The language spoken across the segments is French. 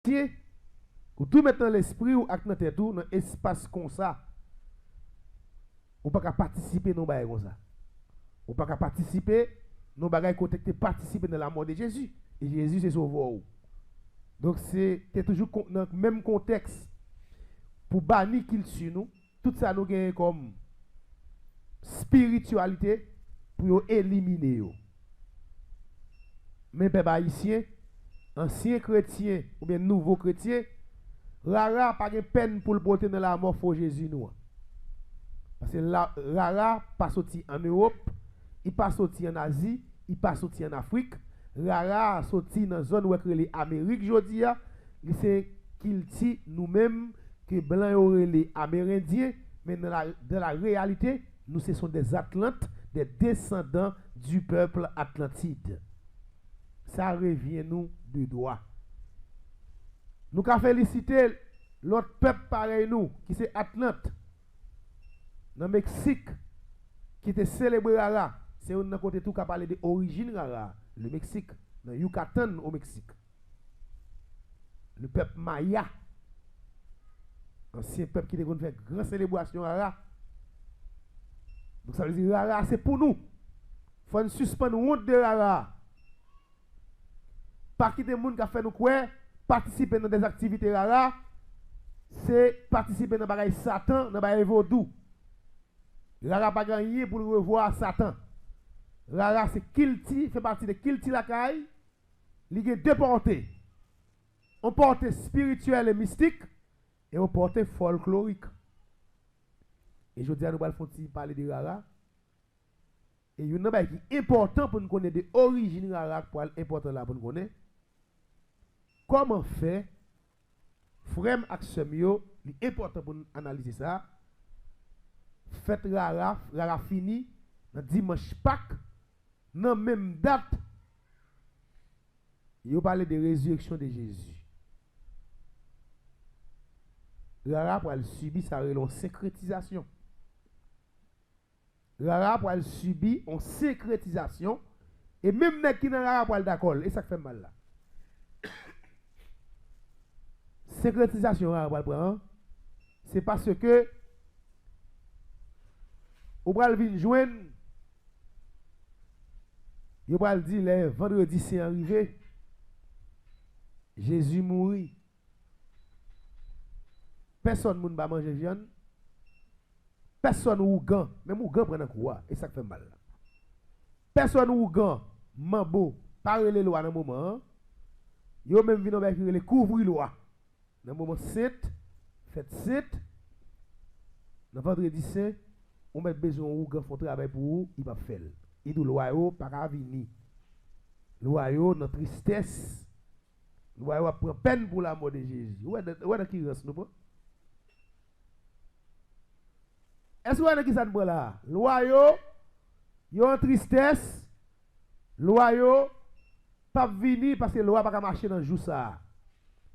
ou tout mettre dans l'esprit ou acte dans tête tout dans espace comme ça. Ou pas participer dans bail comme ça. Ou pas participer dans bagaille côté participer dans la mort de Jésus. Et Jésus c'est sauveur. Donc c'est toujours dans le même contexte pour bannir qu'il sur nous. Tout ça nous gagne comme spiritualité pour éliminer yo. Mais peuple haïtien, ancien chrétien ou bien nouveau chrétien, rara pas de peine pour le porter dans la mort pour Jésus nous. Parce que rara pas sorti en Europe, il pas sorti en Asie, il pas sorti en Afrique, rara sorti dans zone où les Amérique jodi a, c'est qu'il dit nous-mêmes que blanc aurait les Amérindiens, mais dans la réalité, nous ce sont des Atlantes, des descendants du peuple atlantide. Ça revient nous de droit. Nous avons félicité l'autre peuple pareil nous, qui c'est Atlante, dans le Mexique, qui était célébré Rara. C'est un côté tout qui a parlé de l'origine Rara, le Mexique, dans Yucatan au Mexique. Le peuple Maya, ancien peuple qui a fait une grande célébration Rara. Donc ça veut dire Rara, c'est pour nous. Il faut suspendre honte de Rara. Pas quitter les gens qui ont fait nous quoi, participer dans des activités Rara, c'est participer dans les Satan, dans les vaudou. Rara pas gagné pour revoir Satan. Rara c'est Kilti, fait partie de Kilti la caille. Il y a deux portées. On porte spirituel et mystique et on porte folklorique. Et je dis à nous allons parler de Rara. Et il y a un qui est important pour nous connaître de l'origine Rara, pour important là pour nous connaître. Comment faire, frère Axemio, c'est important pour nous analyser ça. Faites Rara fini, dans dimanche Pâques, dans la même date, il parle de résurrection de Jésus. Rara pour elle subir sa sécrétisation. Rara pour elle subir une sécrétisation. Et même les qui n'ont Rara pour elle d'accord. Et ça fait mal là. Sécrétisation Rara pour elle prendre. C'est parce que ou pral vinn joindre, yo pral dire le vendredi c'est arrivé. Jésus mourit. Personne ne va manger viande. Personne ou gan, même ou gan prend quoi et ça fait mal. Personne ou gan, mambo, parler les lois dans moment. Yo même vinn avec les couvrir loi. Dans moment 7, fête 7. Dans vendredi saint, on met besoin ou gan font travail pour vous, il va faire. Il dit loyo pas ka venir. Loyo dans tristesse. Loyo prend peine pour la mort de Jésus. Ouais qui reste nous pas? Est-ce que vous avez qui ça de là? Loyo, yo en tristesse, loyo, pas venir parce que loi pas marcher dans le jour ça.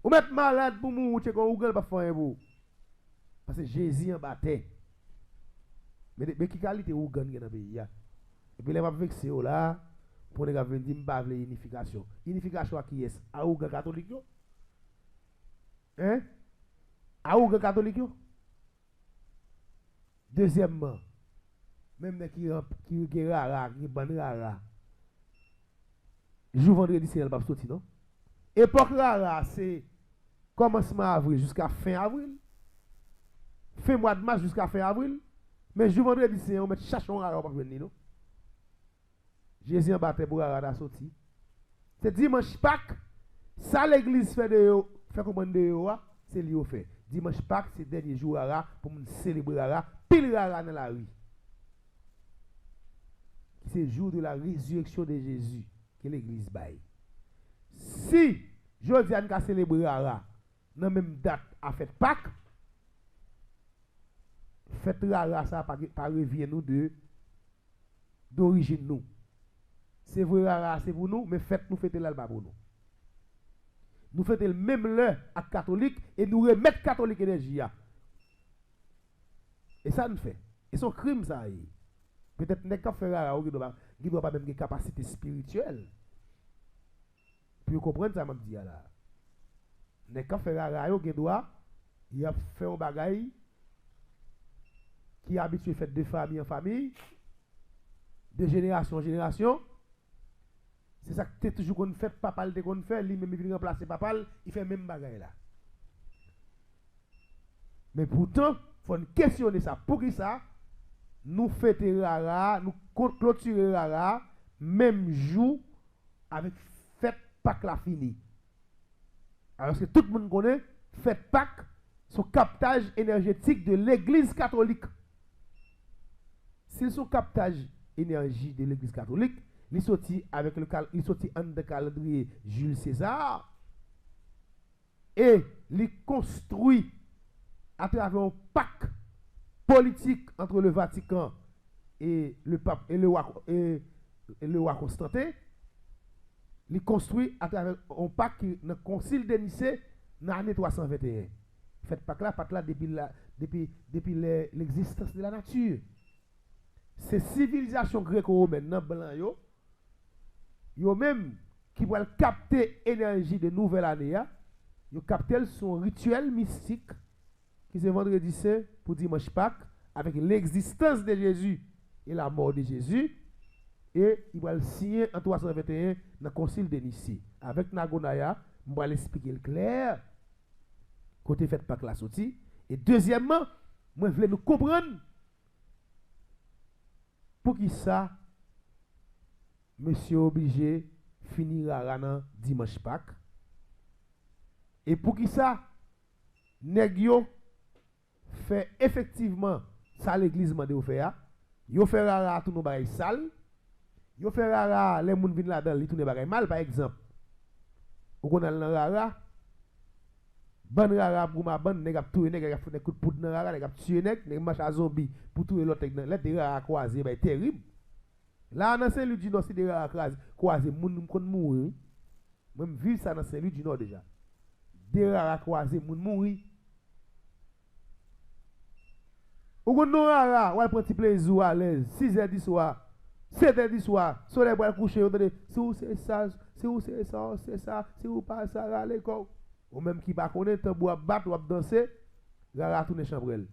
Ou mettre malade pour mourir, ou pas faire vous. Parce que Jésus en battait. Mais qui qualité ou gagne dans le pays? Et puis les va vexer là, pour les gars venir dire m'bavle unification. Unification à qui est? À ou catholique yo? Hein? À ou catholique yo? Deuxièmement, même qui rara, qui ban rara. Jour vendredi, c'est elle va sortir, non? Époque rara, c'est commencement avril jusqu'à fin avril. Fin mois de mars jusqu'à fin avril. Mais jour vendredi, c'est on met chachon rara pour venir, non? Jésus en battait pour rara sortir. C'est dimanche Pâques. Ça l'église fait de yo, fait comprendre de yo, c'est lui au fait. Dimanche Pâques, c'est dernier jour rara pour nous célébrer rara. Pile rara dans la rue. C'est le jour de la résurrection de Jésus que l'église baille. Si Josiane a célébré rara dans la même date à fête Pâques, fête rara ça pas revient nous d'origine nous. C'est vrai rara c'est pour nous, mais fête nous fêter l'alba pour nous. Nous fêtons le même l'heure à catholique et nous remettons catholique énergie. Et ça nous fait. Et son crime, ça y est. Peut-être que nous faire qui doit pas même une capacité spirituelle. Pour comprendre ça, je dis là. Les cas fait rara yo gen droit, il a fait un bagay qui est habitué fait de famille en famille, de génération en génération. C'est ça que tu toujours qu'on fait, papa le qu'on fait, lui même il vient remplacer papa, il fait même bagay là. Mais pourtant, il faut questionner ça. Pour qui ça? Nous fêter rara, nous clôturer rara, même jour avec fête Pâques la fini. Alors que tout le monde connaît, fête Pâques, son captage énergétique de l'église catholique. Si son captage énergie de l'église catholique, il sorti avec il sorti en de calendrier Jules César et il construit à travers un pacte politique entre le Vatican et le pape et le roi Constantin. Il construit à travers un pacte qui dans le concile de Nicée dans l'année 321. Fait pacte là depuis l'existence de la nature. Ces civilisations gréco-romaines dans blanc yo même qui vont capter énergie de nouvelle année, yo capter son rituel mystique qui c'est vendredi saint pour dimanche Pâques avec l'existence de Jésus et la mort de Jésus et il va le signer en 321 dans le concile de Nicée avec Nagonaya, je vais l'expliquer clair côté fait Pâques la sortie et deuxièmement, moi je voulais nous comprendre pour qui ça monsieur obligé finira rana dimanche Pâques. Et pour qui ça nèg yo fait effectivement ça l'église mande ou faire. Yo fait rara tout nos bagay sale. Yo fait rara les moun vinn là-dedans li tourner bagay mal par exemple. Ou qu'on a dans rara ban rara pour ma ban nèg a touyer nèg a fait coup de poudre dans rara nèg a tuer nèg marche à zombie pour touyer l'autre nèg les rara croiser bah terrible. Là, dans Saint-Louis du Nord, c'est des rares croisés, moun kon mourir. Même vivre ça dans Saint-Louis du Nord déjà. Des rares croisés, moun mourir. Ou kon non rara, ou al prend petit plaisir à l'aise, 6h du soir, 7h du soir, soleil pour coucher, on dit, si vous c'est ça, si vous c'est ça, c'est ça, si vous pas ça, râler quoi. Ou même qui pas connaître, tambour à battre, ou à danser, rara tourner chambrel.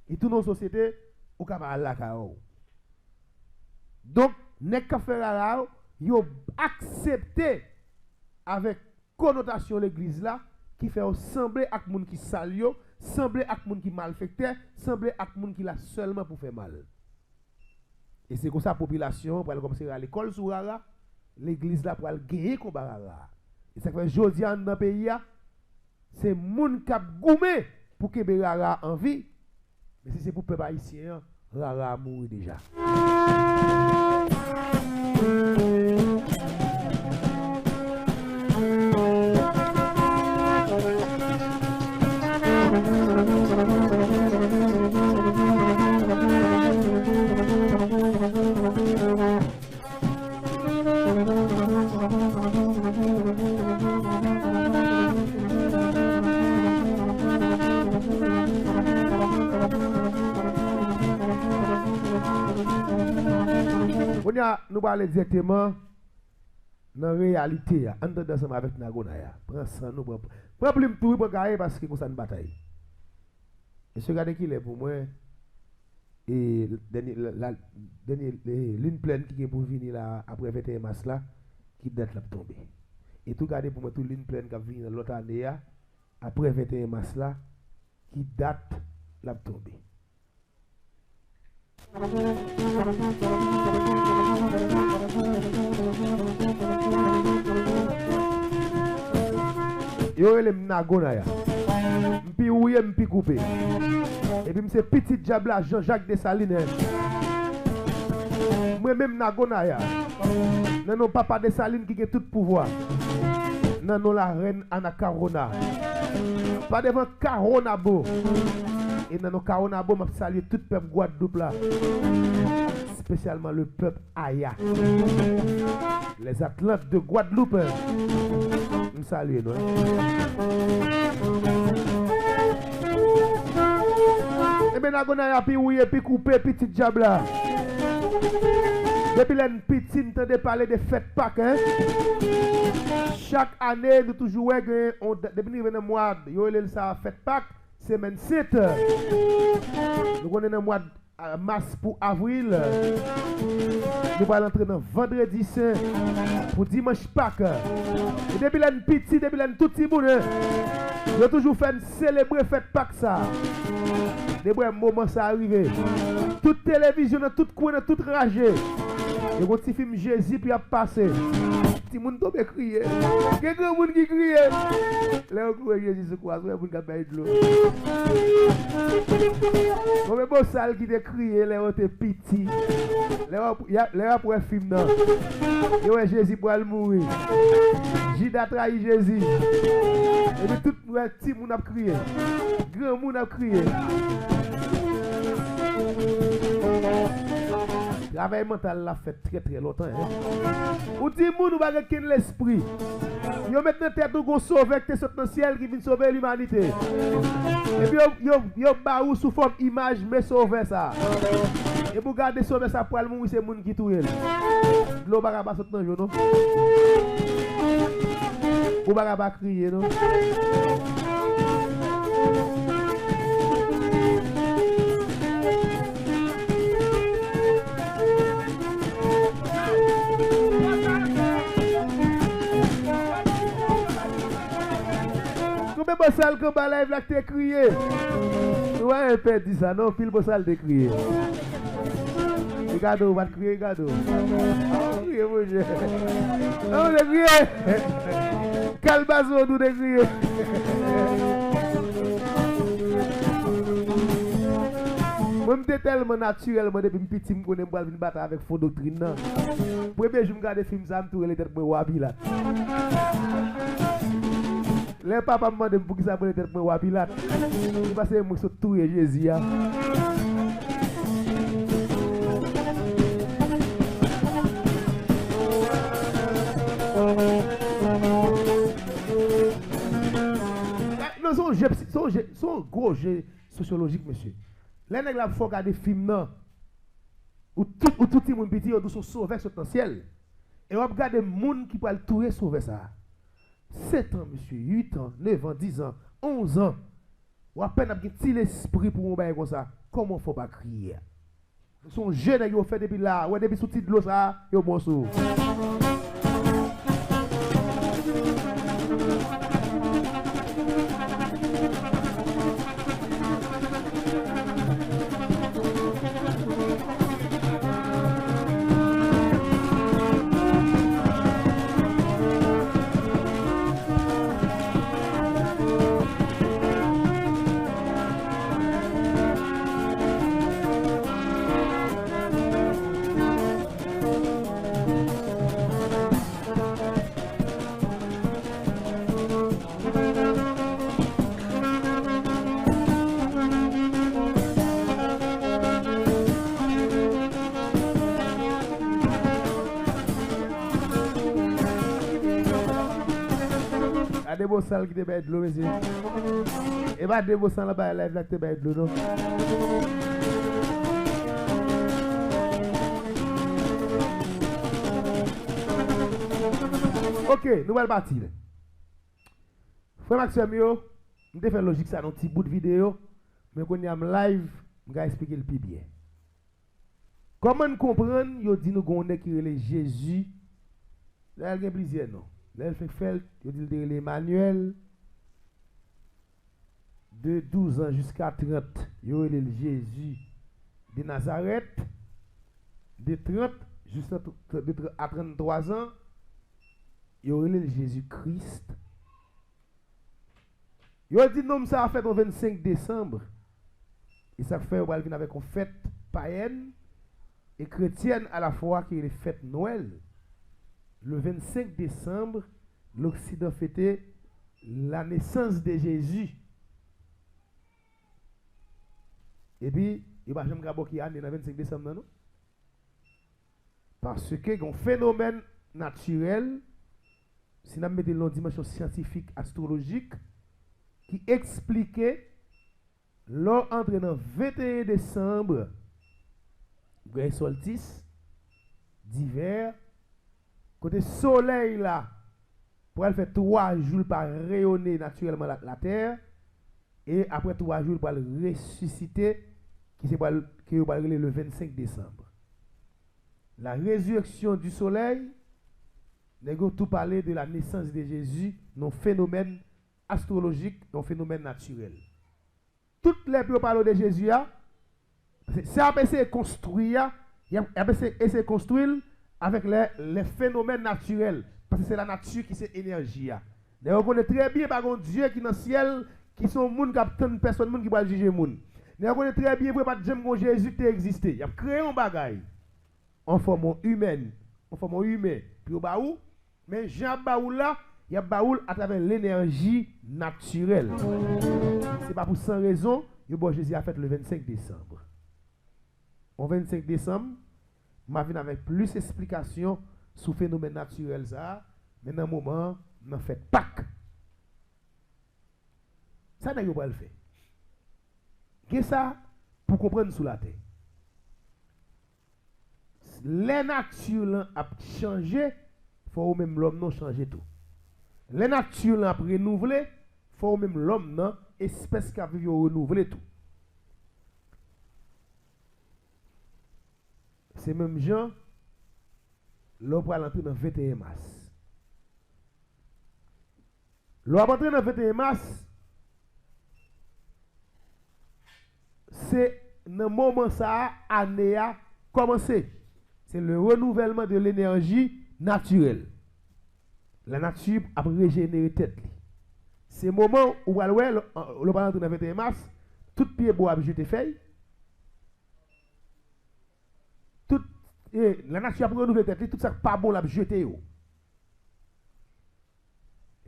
Et toute nos sociétés, ou capable la kao. Donc, nek ka fè rara yo accepté avec connotation l'église là qui fait sembler ak moun qui sale yo, sembler ak moun qui malfecté, sembler ak moun qui la seulement pour faire mal. Et c'est comme ça la population pour aller commencer à l'école sur rara, l'église là pour aller gagner comme rara. Et ça fait jodi an dans pays c'est moun k'ap goumé pour que rara en vie. Mais si c'est pour peuple haïtien, rara mourir déjà. Nous parlons directement dans la réalité, en dedans avec Nagonaya. Prends ça, nous prends plus tout pour gagner parce que c'est une bataille. Et ce regardez qu'il est pour moi, et l'une pleine qui est pour venir là après 21 mars là, qui date la tomber. Et tout regardez pour moi, toute l'une pleine qui va venir l'autre année après 21 mars là, qui date la tomber. Yo ele Nagonaya. Mpi ouye mpi coupé. Et puis c'est petit diable là Jean-Jacques Dessalines. Moi même Nagonaya. Non non papa Dessalines qui a tout pouvoir. Non non la reine Anna Carona. Pas devant Carona beau. Et dans nos Carona m'a salué tout le peuple Guadeloupe là. Spécialement le peuple Aya. Les Atlantes de Guadeloupe. Je salue nous. Et bien Nagonaya puis ouye puis couper petit diable là. Depuis les petits t'entendez parler de fête Pâques hein. chaque année, nous toujours, depuis le mois, ça fête Pâques, semaine 7. Nous sommes dans le mois de mars pour avril. Nous allons entrer dans vendredi saint pour dimanche Pâques. Et depuis l'année petit, depuis l'année tout petit monde, nous avons toujours fait célébrer fête Pâques ça. Depuis un moment ça arrive. Toute télévision, toute coin, toute ragée. Et quand tu film Jésus puis a passé. Petit monde tombe crier. Quelqu'un monde qui crie. Là on crie Jésus c'est quoi? C'est pour gagner de l'eau. Comme un beau sale qui te crié là on te petit. Là pour un film là. Et ouais Jésus pour mourir. Judas trahi Jésus. Et puis tout petit monde a crié. Grand monde a crié. Le travail mental l'a fait très longtemps. Ou dit moun ou pas ken l'esprit. Yo maintenant tête ou gon sauveur qui est dans le ciel qui vient sauver l'humanité. Et puis yo ba ou sous forme image mais sauver ça. Et pour garder sauver ça pour mourir c'est moun qui touye. L'eau ba pas sortir dans jo non. Ou ba pas crier non. Combien de salles comme la live là que tu crié? Ouais, un père dit ça, non, pile de salles de crier. Regarde, on va crier, regarde. Crier, mon Dieu. On va crier. Calbazo, nous de crier. Moi, je suis tellement naturellement depuis petit, je connais pas venir battre avec faux doctrine. Premier jour, je regarde des films, ça me tourne les têtes pour Wabilat. Les papas me demandent pour qui ça peut être pour Wabilat. Parce que moi, je suis tout Jésus. Non, son gros jeu sociologique, monsieur. Les nègres là, il faut regarder des films où tout le monde petit, ils sont sauvés sur le ciel. Et on regarde des gens qui peuvent tout sauver ça. 7 ans, monsieur, 8 ans, 9 ans, 10 ans, 11 ans. Ou à peine un petit l'esprit pour nous faire comme ça. Comment il ne faut pas crier? Son jeune qui ont fait depuis là, ou depuis sous titre de l'eau, ça, et au bon sou. Des beaux salles qui te baillent de l'eau, monsieur. Et pas des beaux salles là-bas, là, qui te baillent de l'eau, non? Ok, nouvelle partie. Frère Maxime, je vais faire logique ça dans un petit bout de vidéo, mais quand y a live, je vais expliquer le plus bien. Comment comprendre, yo dit nous connaissons qui est Jésus, là il y a plusieurs noms. Là, il fait, il dit l'Emmanuel, de 12 ans jusqu'à 30, il y a le Jésus de Nazareth, de 30 jusqu'à 33 ans, il y a le Jésus-Christ. Il a dit non, ça a fait le 25 décembre. Et ça fait, on va venir avec une fête païenne et chrétienne à la fois qui est la fête Noël. Le 25 décembre, l'Occident fêtait la naissance de Jésus. Et puis, il va jamais gabo qui année le 25 décembre, non? Parce que un phénomène naturel, si nous mettons une dimension scientifique, astrologique, qui expliquait, lors entre le 21 décembre, le solstice d'hiver, côté soleil là, pour elle faire 3 jours pour rayonner naturellement la terre. Et après 3 jours pour le ressusciter, qui va le 25 décembre. La résurrection du soleil, nous avons tout parlé de la naissance de Jésus, non phénomène astrologique, non phénomène naturel. Toutes les gens parlent de Jésus, c'est à essayer de construire, essayer de construire avec les phénomènes naturels. Parce que c'est la nature qui c'est énergie. On connaît très bien par contre Dieu qui est dans le ciel, qui sont gens qui ont personne qui va juger les gens. On connaît très bien pas que Jésus a existé. Il a créé un bagage en forme humaine, puis au baou, mais Jean Baoul là, il y a Baoul à travers l'énergie naturelle. C'est pas pour sans raison que bon Jésus a fait le 25 décembre. Au 25 décembre, je viens avec plus d'explications sur le phénomène naturel ça, mais dans un moment, on fait Pâques. Ça n'a pas le fait. Qu'est-ce ça pour comprendre sous la terre? Les natures ont changé, il faut même l'homme non changer tout. Les natures ont renouvelé, il faut même l'homme non espèce qui a vécu renouveler tout. C'est même gens, l'homme va entrer dans 21 mars. L'homme va entrer dans 21 mars, c'est dans le moment ça, année a commencé. C'est le renouvellement de l'énergie naturelle. La nature a régénéré tête. C'est le moment où le parent de 21 mars, tout pied bois a jeté feuille. La nature a renouvelé tête, tout ça pas bon l'a jeté.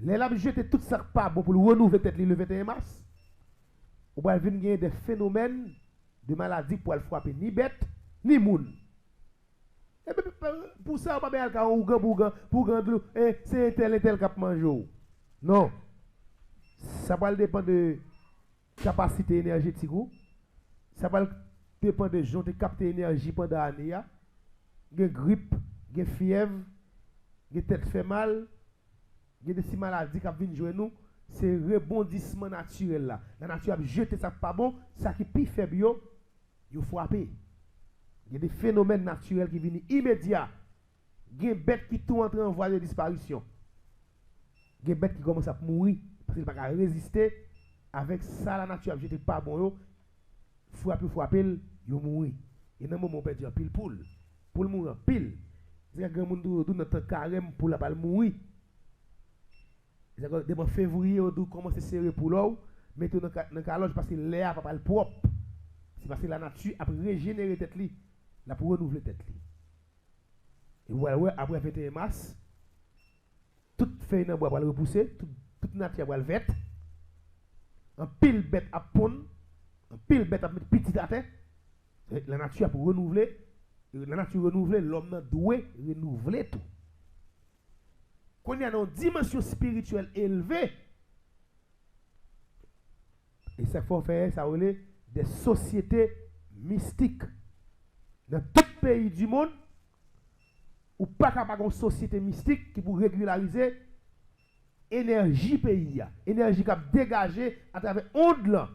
Les l'a jeté tout ça pas bon pour le renouveler tête le 21 mars. On va venir des phénomènes de maladie pour le frapper ni bête ni moun. Et puis, pour ça, on va pas faire pour gagner, c'est tel et tel qui a mangé. Non. Ça va dépendre de capacité énergétique. Ça va dépendre de gens qui captent l'énergie pendant l'année. Il y a grippe, il y a fièvre, il y a tête fait mal, il y a des maladies qui viennent jouer nous. C'est un rebondissement naturel là. La nature a jeté ça pas bon, ça qui est plus faible, il faut frapper. Il y a des phénomènes naturels qui viennent immédiats. Il y a des bêtes qui sont en train de voie de disparition. Il y a des bêtes qui commencent à mourir parce qu'ils ne peuvent pas résister avec ça. La nature a jeté pas bon, frapper, ils mourir. Et dans le moment où on perd un pile poule, pour le mourir pile. C'est un grand monde qui notre carême pour la balle mourir. Dès février, on commence à serrer pour l'eau, mettez dans le caloche parce que l'air n'est pas propre. C'est parce que la nature a régénéré tête li, la pour renouveler tête li. Et voilà, après 21 mars, toute feuille dans bois va le repousser, toute nature va le verte. Un pile bête à pondre, un pile bête à mettre petit à terre. La nature a pour renouveler, la nature renouveler, l'homme doit renouveler tout. Quand il y a une dimension spirituelle élevée, et ça faut faire, ça relève des sociétés mystiques. Dans tout pays du monde, ou pas capable une société mystique qui pour régulariser énergie pays, énergie qui a dégagé à travers onde là,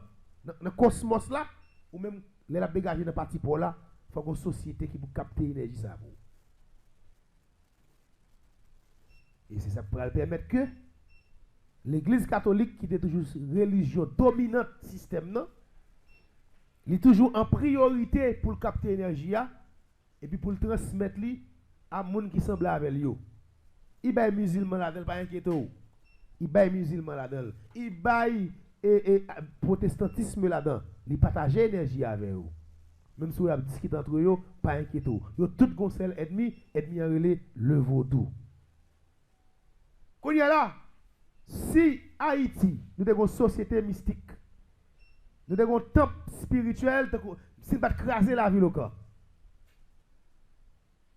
dans le cosmos là, ou même les la dégager dans la partie pour là, il faut une société qui pour capter l'énergie ça. Et c'est ça qui pourra permettre que l'Église catholique, qui était toujours religion dominante système, non, il est toujours en priorité pour capter l'énergie et puis pour le transmettre à gens qui semblent avec lui. Il y a des musulmans là-dedans, pas inquiétez-vous. Il y a des musulmans là-dedans. Il y a des protestantisme là-dedans. Il partage l'énergie avec eux. Même si vous avez discuté entre eux, pas inquiétez-vous. Ils ont tout conseil ennemi en relais le vaudou. Quand il y a là, si Haïti, nous avons une société mystique, nous avons un temple spirituel, si nous ne craser la ville au camp,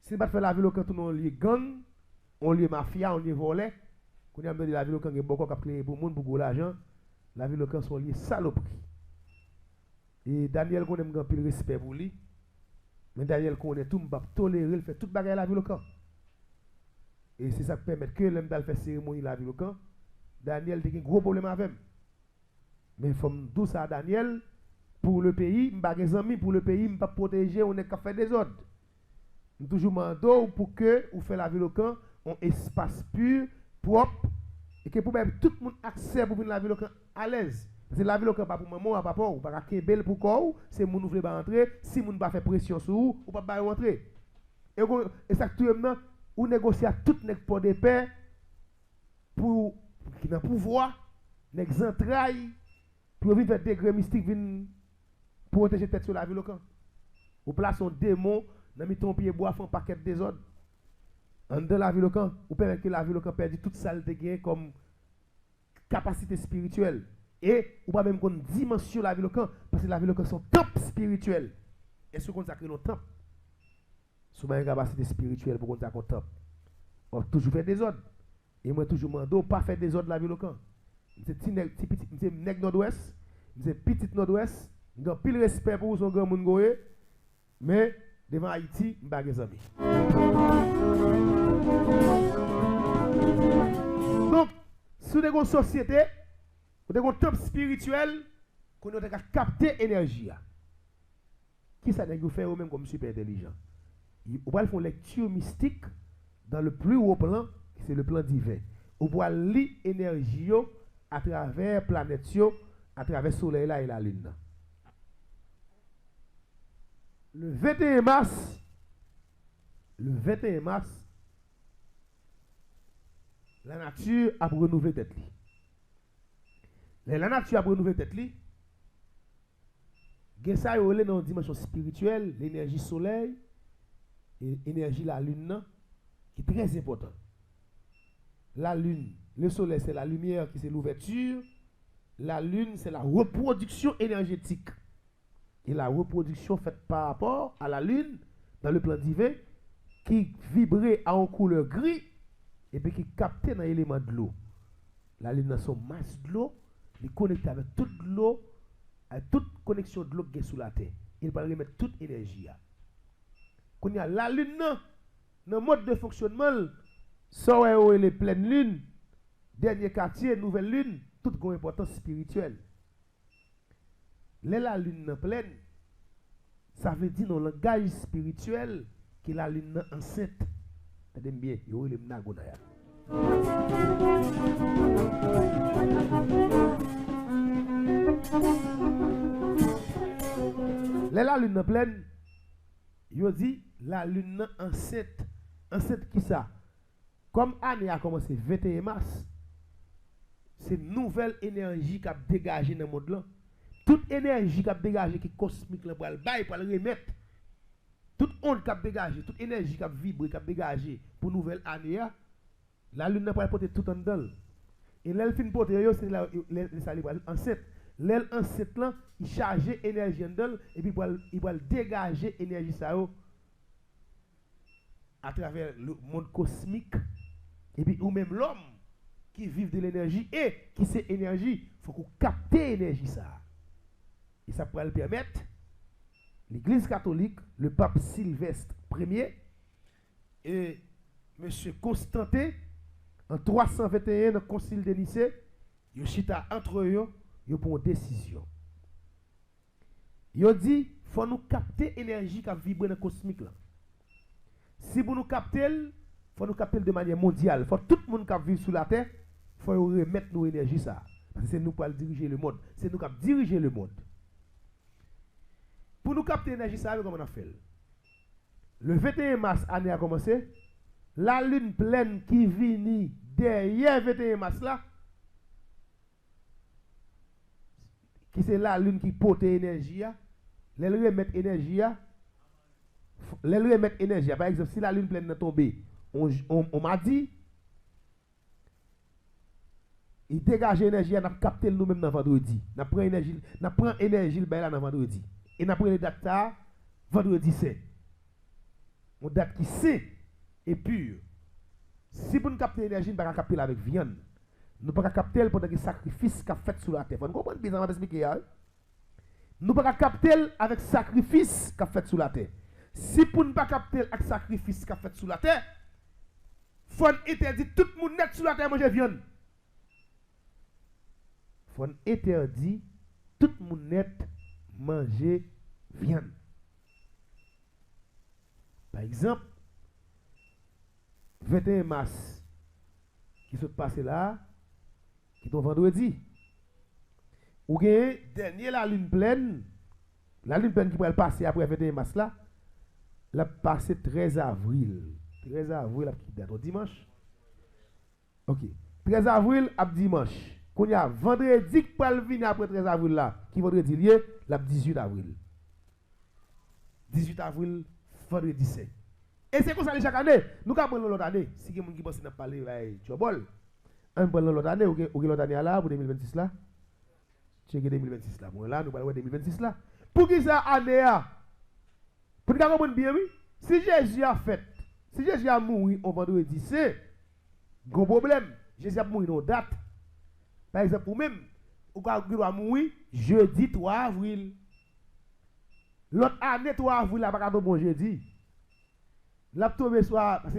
si nous ne faire la ville au camp, on lieu gang, on lieu mafia, on lieu volet, quand on a dit la ville au camp, il y a beaucoup qui créé pour le monde, pour l'argent, la ville au camp sont liés saloperie. Et Daniel connaît un peu de respect pour lui, mais Daniel connaît tout, il va tolérer, il fait toute bagarre la ville au camp. Et c'est ça qui permet que l'homme d'aller faire cérémonie la ville au camp. Daniel a un gros problème avec. Mais il faut tout ça Daniel. Pour le pays, je n'ai pas amis pour le pays, je ne pas protéger, on est qu'à faire des ordres. Je toujours demandé pour que vous faites la ville au camp, un espace pur, propre, et que pour même tout le monde accès pour venir la ville au camp à l'aise. Parce que la ville au camp pas pour maman, pas pour pas qu'un bel pour quoi, c'est mon ouvrier pas entrer, si mon pas faire pression sur vous, ou pas rentrer. Et ça actuellement, on négocie à tout nèg pour des paix pour qui n'a pouvoir, nèg entrailles pour vivre des degrés mystiques viennent protéger tête sur la ville au camp. Ou place un démon, dans mis ton pied bois font paquet des ordres. En de la ville au camp, ou permet que la ville au camp perde toute salle de gain comme capacité spirituelle. Et ou pas même qu'on dimension la ville au camp parce que la ville au camp sont temple spirituel. Et ce qu'on sacré nos temples. Sous une capacité spirituelle pour qu'on sacre temple. On toujours fait des ordres. Et moi toujours mando pas faire des ordres la ville au camp. C'est petit nèg nord-ouest, c'est petit nord-ouest. J'ai pile respect pour son grand monde, mais devant Haïti, je n'ai pas amis. Donc, si vous avez une société, vous avez un temple spirituel, vous avez capté l'énergie. Qui ça vous fait vous-même comme super intelligent? Vous pouvez faire une lecture mystique dans le plus haut plan, c'est le plan divin. Vous pouvez lire l'énergie à travers la planète, à travers le soleil et la lune. Le 21 mars, la nature a renouvelé tête. La nature a renouvelé tête. Il y a ça dans une dimension spirituelle, l'énergie soleil et l'énergie la lune, qui est très important. La lune, le soleil c'est la lumière qui c'est l'ouverture, la lune c'est la reproduction énergétique. Et la reproduction faite par rapport à la lune, dans le plan divin, qui vibrait en couleur gris, et puis qui captait dans l'élément de l'eau. La lune dans son masse de l'eau, il est connecté avec toute l'eau, avec toute connexion de l'eau qui est sous la terre. Il va remettre toute énergie. Quand il y a la lune, dans le mode de fonctionnement, ça est les pleines lunes, dernier quartier, nouvelle lune, toute grande importance spirituelle. La lune pleine, ça veut dire dans le langage spirituel que la lune enceinte. T'as bien, il y a les mnagonaya. La lune pleine, il dit la lune enceinte. Enceinte qui ça? Comme l'année a commencé 21 mars, c'est une nouvelle énergie qui a dégagé dans le monde là. Toute énergie qui a dégagé, qui est cosmique, pour le remettre. Toute onde qui a dégagé, toute énergie qui a vibré, qui a dégagé pour une nouvelle année, la lune n'a pas porté tout en dedans. Et l'aile fin porter, c'est l'aile enceinte. L'aile enceinte là, il charge énergie en dedans et puis il va dégager l'énergie à travers le monde cosmique. Et puis ou même l'homme qui vit de l'énergie et qui sait énergie, il faut qu'on capte l'énergie ça. Et ça pourrait le permettre, l'Église catholique, le pape Sylvestre Ier et M. Constantin, en 321, dans le concile de Nicée, ils chita entre eux, ils pour une décision. Ils dit, il faut nous capter l'énergie qui vibre dans le cosmique. Là. Si vous nous captez, il faut nous capter de manière mondiale. Il faut tout le monde qui vit sur la terre, il faut remettre nos énergies ça. Parce que c'est nous qui diriger le monde. C'est nous qui diriger le monde. Pour nous capter l'énergie, ça, comment on a fait? Le 21 mars, l'année a commencé. La lune pleine qui vient derrière le 21 mars là, qui c'est la lune qui porte l'énergie, elle remet énergie. Elle remet énergie. Par exemple, si la lune pleine est tombée, on m'a dit, il dégage l'énergie, on a capté nous-mêmes dans vendredi. On prend énergie dans vendredi. Et on prend les dates vendredi saint. Une date qui saint et pure. Si vous ne captez l'énergie, nous ne pouvons pas capter avec viande. Nous ne pouvons pas capter pendant le sacrifice qu'a fait sur la terre. Vous comprenez bien, je vais expliquer. Nous ne pouvons pas capter avec le sacrifice qu'a fait sur la terre. Si vous ne pouvons pas capter avec le sacrifice qu'a fait sur la terre, faut interdire tout le monde net sur la terre manger viande. Faut interdire tout le monde net manger viande. Par exemple, 21 mars, qui se passe là, qui est vendredi. Ou bien, dernier la lune pleine qui va passer après 21 mars là, la passé 13 avril. 13 avril, qui date au dimanche. Ok. 13 avril, à dimanche. Quand il y a vendredi qui va venir après 13 avril là, qui vendredi lié, la 18 avril. 18 avril, vendredi 5. Et c'est comme ça chaque année. Nous avons l'autre année. Si quelqu'un qui pense pas parler, tu as bol. On prend l'autre année, ou l'autre année là, pour 2026 là. Checker 2026 là. Bon là, nous parlons de 2026 là. Pour qui ça année là? Pour nous comprendre bien, oui. Si Jésus a fait, si Jésus a mouru au vendredi, c'est gros problème. Jésus a mouru nos dates. Par exemple, pour même, ou a mouru jeudi 3 avril. L'autre année 3 avril, là, pas de bon jeudi. Là, tombé soit, parce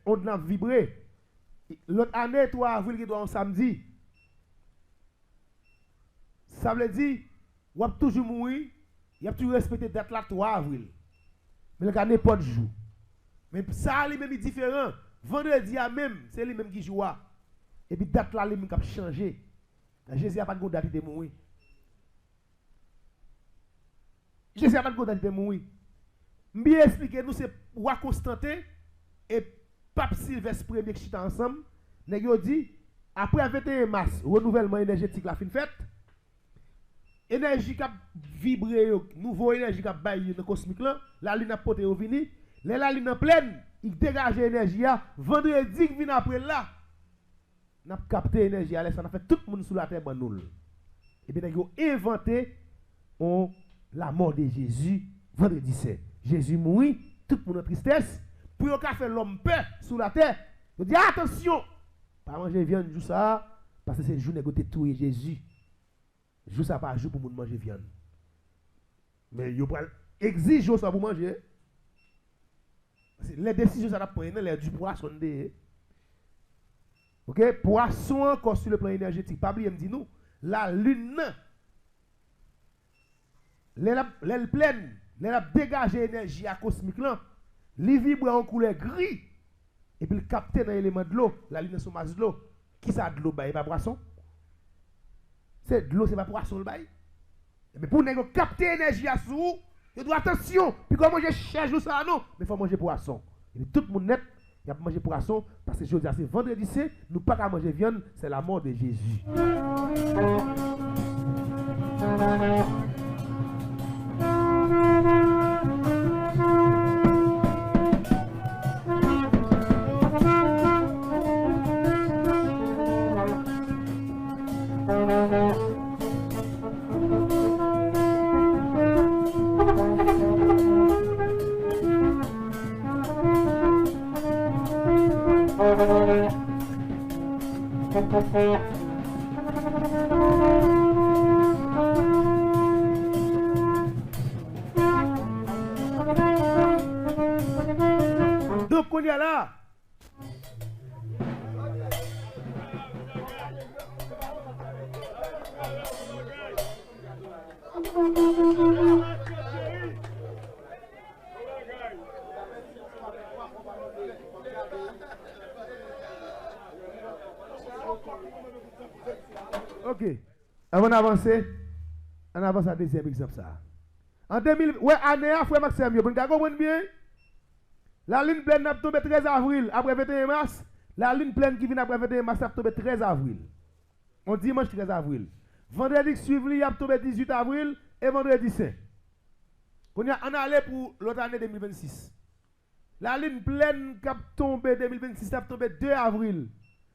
qu'on a vibré. L'autre année 3 avril, qui doit un samedi. Ça veut dire, on a toujours mouru, il a toujours respecté date là 3 avril. Mais le cas n'est pas de jour. Mais ça, lui même est différent. Vendredi à même, c'est lui même qui joue. Et puis date là, lui même qui a changé. Jésus n'a pas de date de mourir. Jésus n'a pas de date de mourir. Bien expliquer nous, c'est roi Constantin et Pape Sylvestre Ier qui sont ensemble. Nous avons dit, après 21 mars, renouvellement énergétique la fin faite. Énergie qui a vibré, nouveau énergie qui a baillé dans le cosmique là, la lune a porté au vini, la lune en pleine, il dégage l'énergie, vendredi qui vient après là, n'a capté l'énergie, ça a fait tout le monde sur la terre ban nous. Et bien ils ont inventé la mort de Jésus vendredi 7. Jésus mourit, tout le monde en tristesse, pour qu'il fait l'homme peur sur la terre. Il dit attention, pas manger viande jour ça, parce que c'est le jour où tu tuer Jésus. Jour ça pas jour pour manger viande. Mais il exige ça pour manger. Les décisions ça prendre les du poisson de. OK, poisson encore sur le plan énergétique. Pas oublier me dit nous, la lune l'aile pleine, elle dégage l'énergie à cosmique là, les vibre en couleur gris et puis le capter dans l'élément de l'eau, la lune sur masse de l'eau. Qui ça de l'eau bah pas poisson? C'est de l'eau, c'est pas poisson le bail. Mais pour nous capter l'énergie à sous, il doit attention. Puis comment manger cherche ça non, mais il faut manger poisson. Et tout le monde net, il a manger poisson parce que je dis c'est vendredi c'est, nous pas qu'à manger viande, c'est la mort de Jésus. Donc on y a là. Ok. Avant d'avancer, on avance à deuxième exemple ça. En 2000, ouais, année à frère Maxime, vous comprenez bien? La lune pleine a tombé 13 avril après 21 mars. La lune pleine qui vient après 21 mars a tombé 13 avril. On dimanche 13 avril. Vendredi suivant, il a tombé 18 avril et vendredi 5. On a allé pour l'autre année 2026. La lune pleine qui a tombé 2026 a tombé 2 avril.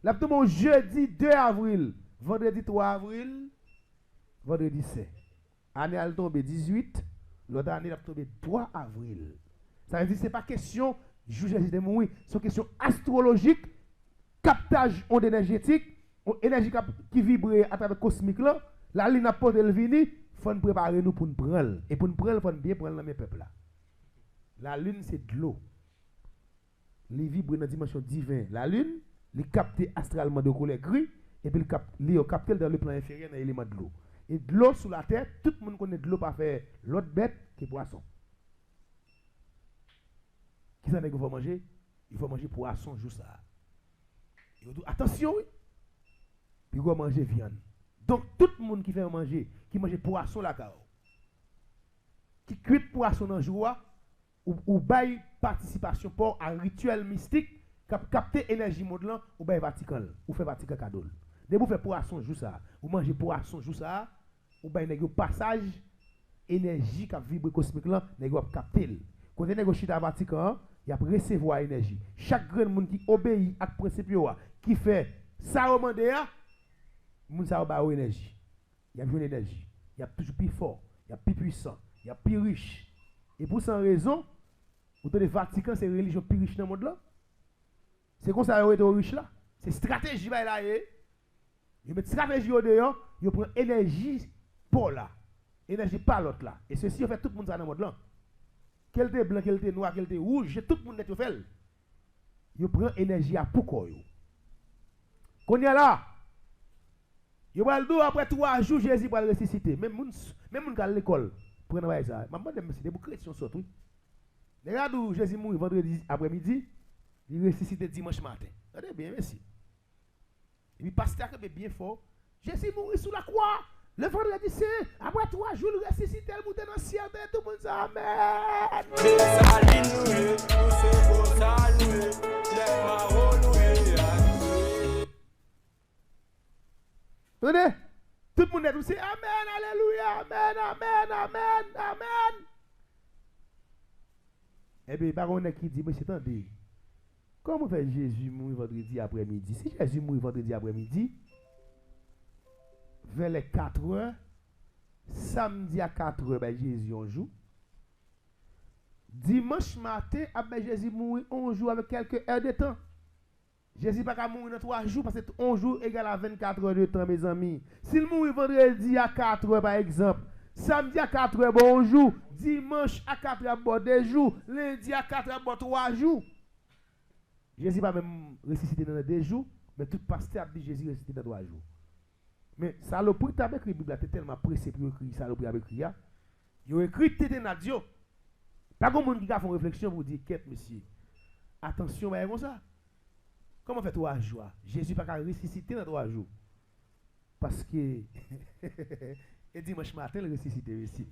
La tombé jeudi 2 avril. Vendredi 3 avril. Vendredi 5. Année a tombé 18. L'autre année a tombé 3 avril. Ça veut dire que ce n'est pas question de juger de mourir, c'est une question astrologique, captage onde énergétique, énergie qui vibre à travers le cosmique là, la ligne à porter le vini, il faut nous préparer nous pour nous prendre. Et pour nous prendre, il faut bien prendre dans mes peuples là. La lune c'est de l'eau. il vibre dans la dimension divine. La lune, il capte astralement de couleur gris, et puis il capte dans le plan inférieur dans l'élément de l'eau. Et de l'eau sous la terre, tout le monde connaît de l'eau pas faire l'autre bête que poisson. Qui ça qu'il faut manger? Il faut manger poisson juste ça. Attention, oui. Puis il faut manger viande. Donc tout le monde qui fait manger, qui mange poisson là, qui cuit poisson dans joie, ou bail participation pour un rituel mystique, capter énergie modelant, ou bail Vatican, ou fait Vatican cadeau. Dès vous faites poisson juste ça, ou manger poisson juste ça, ou bail nèg passage énergie qui vibre cosmique là, nèg capter. Quand nèg chita à Vatican, il a recevoir énergie. Chaque grand monde qui obéit à principe qui fait ça au mandé, moun ça ba énergie. Il y a une énergie. Il y a toujours plus fort, il y a plus puissant, il y a plus riche. Et pour cette raison, vous le Vatican, c'est la religion plus riche dans le monde là. C'est comme ça qu'ils sont riches là. C'est stratégie là. Ils mettent stratégie au dehors, ils prennent énergie pour là. Énergie par l'autre là. Et ceci, en fait, tout le monde dans le monde là. Quel était blanc, quel était noir, quel était rouge, tout le monde est fait. Ils prennent énergie à pourquoi. Qu'on y a là, ils vont le dos après 3 jours, Jésus va le ressusciter. Même moun qui à l'école, prenez ça. Maman, c'est des chrétiens surtout. Regarde où Jésus mourit vendredi après-midi, il ressuscite dimanche matin. Regardez bien, merci. Et puis, pasteur est bien fort. Jésus mourit sous la croix. Le vendredi saint, après 3 jours, il ressuscite, il monte dans le ciel, tout le monde dit Amen. Attendez, tout le monde est dit Amen, Alléluia, Amen, Amen, Amen, Amen. Eh bien, par contre, qui dit, mais c'est attendez, comment fait Jésus mourir vendredi après-midi? Si Jésus mourit vendredi après-midi, vers les 4 heures, samedi à 4 heures, ben Jésus on joue. Dimanche matin, ben Jésus mourit, on joue avec quelques heures de temps. Jésus pas qu'à mourir dans 3 jours parce que 11 jours égale à 24 heures de temps, mes amis. S'il mourit vendredi à 4 heures, par exemple, samedi à 4 heures, bon jour, dimanche à 4 heures, bon 2 jours, lundi à 4 heures, bon 3 jours. Jésus pas même ressuscité dans 2 jours, mais tout pasteur a dit Jésus ressuscité dans 3 jours. Mais ça le pour avec la Bible, c'est tellement pressé pour écrire ça le pour avec écrire. Il a écrit tété nadio. Pas comme monde qui a fait une réflexion pour dire quête monsieur. Attention, mais comme ça. Comment fait 3 jours? Jésus pas qu'à ressusciter dans 3 jours. Parce que et dimanche matin il ressuscité aussi.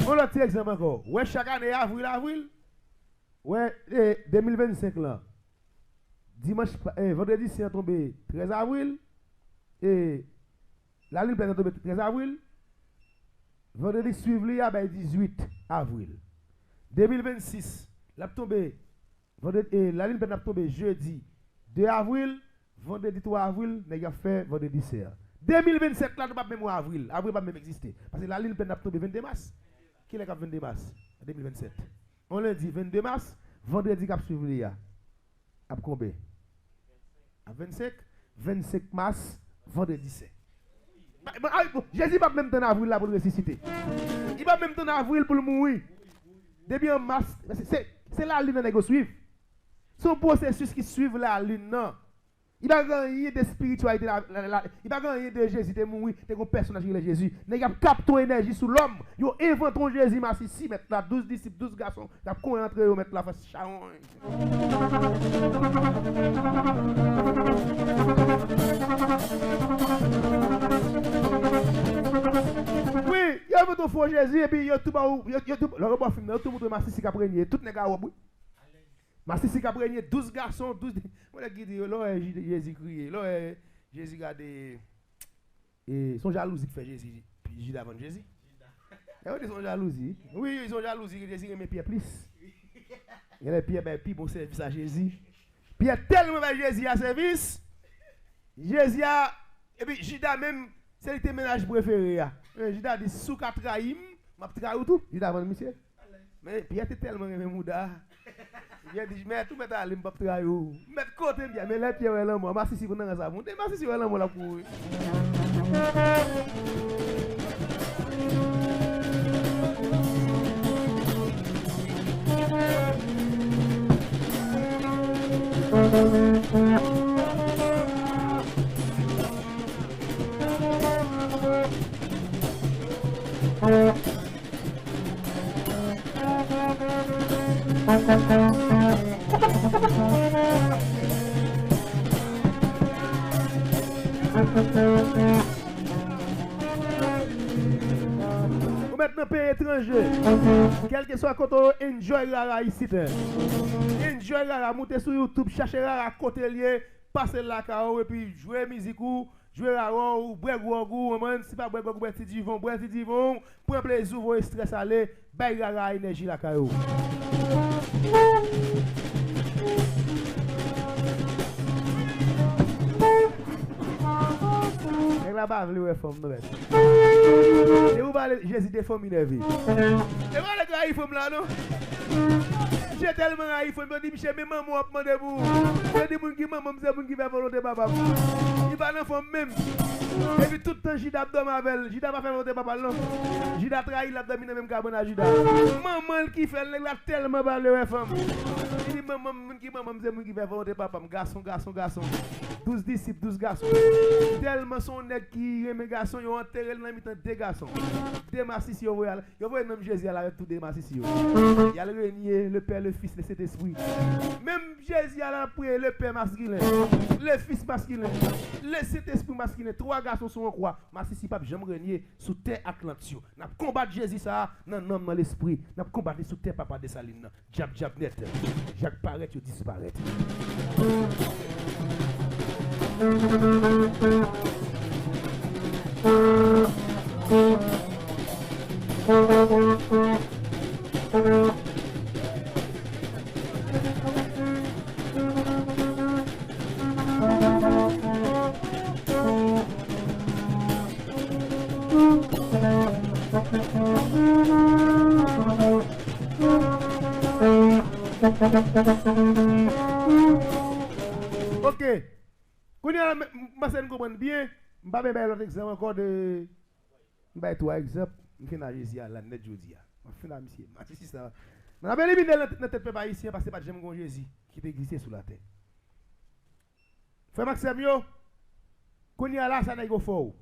On a petit exemple encore. Ouais, chaque année, avril. Ouais, 2025 là. Dimanche, vendredi, c'est tombé 13 avril. Et la lune est tombée 13 avril. Vendredi suivant, il y a 18 avril. 2026, la lune est tombée jeudi 2 avril. Vendredi 3 avril, il y a fait vendredi 16. 2027, là, nous pas même avril. Avril pas même exister. Parce que la lune est tombée 22 mars. Qui est le 22 mars 2027? On lundi 22 mars, vendredi cap suivre il y a. À combien? À 25 mars, vendredi 5. Jésus pas même temps avril là pour le ressusciter. Il va même temps avril pour le mourir. Depuis en mars, c'est la lune qui suit. Son processus qui suit la lune non. Il va gagner de spiritualité, il va gagner de Jésus, de mourir, de un personnage qui est Jésus. Il a capté l'énergie sur l'homme. Il a inventé Jésus, mais ici, mettre là 12 disciples, 12 garçons, il a couru entre eux, mettre la face charon. Oui, il a inventé faux Jésus, et puis il a tout le robot film, il a tout le monde massif qui a prégné, tout les gars, oui. Massif qui a prégné 12 garçons, 12. Moi, je dis, là, Jésus crié, là, Jésus regardé. Et son jalousie qui fait Jésus, puis Judas avant Jésus. Ils sont jalousie. Oui, ils sont jalousie, Jésus aime Pierre plus. Il y a Pierre, ben, puis bon service à Jésus. Pierre tellement ben Jésus à service. Jésus a. Et puis Judas même, c'est le ménage préféré. Judas dit, sous 4 traïm, m'a trahi tout. Judas avant monsieur. Mais Pierre était tellement aimé Mouda. Bien dit, mais tout mettre à aller m'pap travailler. Mettre côté bien, mais les pieds là moi, ma si vous dans ça monter, ma si là moi là pour. Ou maintenant pays étranger, quel que soit côté enjoy Rara ici. Enjoy Rara, montez sur YouTube, cherchez Rara côté lié, passez la cao et puis jouer musique ou jouer Rara ou boire gou, si pas boire gou, boire petit divon, prendre plaisir, vous stress aller, bail Rara énergie la cao. Et là-bas, vous les femmes, non? Et vous parlez, Jésus des femmes énervées. Et voilà les gars, il faut me là, non? J'ai tellement il faut me dire, Michel, mais maman, on demande pour vous. Je dis, mon qui maman, c'est mon qui va volonté, papa. Il va dans femme même. Et puis tout le temps, Jida abdomen, Jida va faire volonté, papa, non? Jida trahi l'abdomen, même carbone à Jida. Maman qui fait, elle a tellement parlé, les femmes. Il dit, maman, c'est mon qui va volonté, papa. Garçon. 12 disciples, 12 garçons. Tellement son nèg qui aime garçons, ils ont enterré dans mi-temps deux garçons. Deux massissi, ils voient le nom de Jésus avec tous des massissi. Il y a le renier, le Père, le Fils, le Saint-Esprit. Même Jésus a prié le Père masculin, le Fils masculin, le Saint-Esprit masculin. Trois garçons sont en croix. Massissi pas jamais renier sous terre Atlantique. N'a combattre Jésus ça dans l'homme dans l'esprit. N'a combattre sous terre papa de Saline. Jab net. Jacques paraît, tu disparaît. Ok. Quand je comprends bien, je vais faire l'autre exemple encore de. Je vais trois exemples. Je vais faire Jésus à la net jeudi. Je vais faire monsieur. Je vais faire ça. Je vais éliminer notre tête peuple haïtien parce que pas jamais un Jésus qui existe sur la terre. Frère Maxime, quand il y a là, ça n'est pas fort.